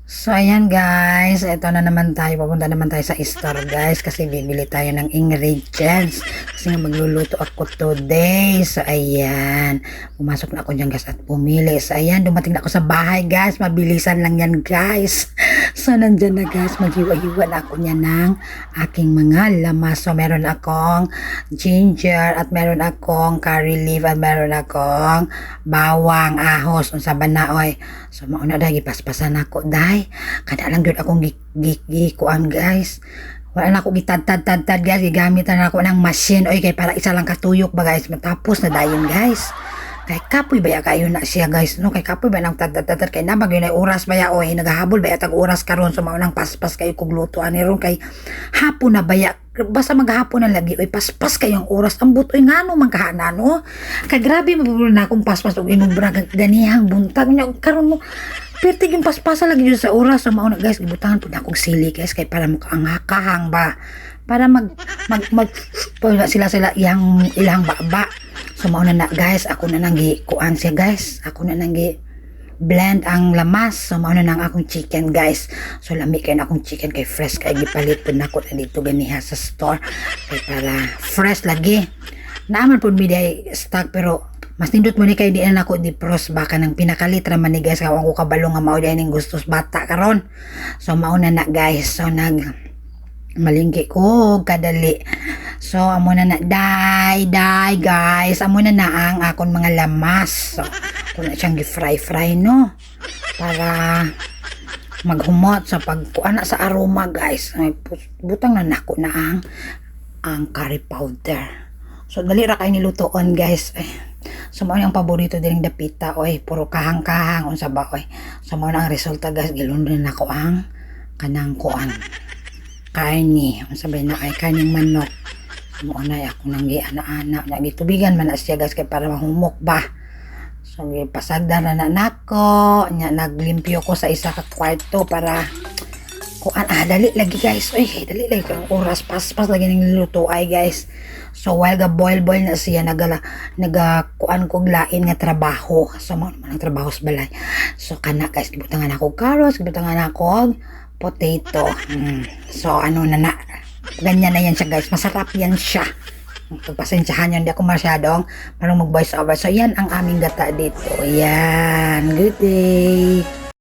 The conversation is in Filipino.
So, ayan guys, ito na naman tayo, pupunta naman tayo sa store guys, kasi bibili tayo ng ingredients, kasi nga magluluto ako today. So, ayan, pumasok na ako dyan guys at pumili. So, ayan, dumating na ako sa bahay guys, mabilisan lang yan guys. So, nandyan na guys, maghiwa-hiwa na ako niya ng aking mga lamas. So, meron akong ginger, at meron akong curry leaf, at meron akong bawang, ahos, unsa ba na oy. So, mauna dahil paspasan ako dahil kada lang gyud akong gikuan guys. Wala na ako gitad-tad guys, gigamit na ako ng machine oy, kay para isa lang katuyok ba guys, matapos na dayon guys. Kay kapoy baya kayo na siya guys, no? Kay kapoy ba nang tad kay nabag yun ay oras baya oy, nagahabol baya tag oras karon. So maunang paspas kayo kog lutuan ni ron kay hapon na baya, basta maghapon na lagi oy, paspas kayong oras ang butoy ngano man kahana no. Kay grabe mabulo na akong paspas og inubra ganihang buntag nya karon mo. Perti yung paspasa lagi yun sa oras. So mauna guys, gibutangan po na akong sili guys, kay para makaanghakahang ba, para mag sila ilang baba. So mauna na guys, ako na nang kuan siya guys, ako na nang blend ang lamas. So mauna nang akong chicken guys. So lami kay na akong chicken kay fresh kay gipalit pud nako na dito ganiha sa store, kay para fresh lagi. Naaman pud mi day stock, pero mas nindot mo ni kay di na ako di pros baka ng pinakalitra man ni guys, kawang ko kabalo nga mao ning gustos bata karon. So mauna na guys, so nag malingki ko kadali. So amo na na die guys, amo na na ang akon mga lamas. So kuna siyang gi-fry no, para maghumot sa pagkuana sa aroma guys. Ay, butang na nako na ang curry powder. So dali ra kay nilutoon guys. So mao ang paborito dining dapita oy, puro kahang-kahang unsa ba oy. So mao ang resulta guys, gilundon na ko ang kanang kuan karni, unsa ba na ay kaning manok. So mao na ako nang giana-ana na gitubigan man na siya guys, kay para mahumok ba. So gipasagda na nako nya, naglimpyo ko sa isa ka kwarto para kuan dali lagi guys oy, dali lagi ang oras pas lagi ning luto ay guys. So while ga boil na siya, naga kuan kog lain nga trabaho. So mo man ang trabaho sa balay. So kana guys, gibutangan ako carrots, gibutangan ako potato. So ano na ganyan na yan siya guys, masarap yan siya. Pagpasensyahan yan, di ako masyadong parang mag voice over. So yan ang aming gata dito. Yan, good day.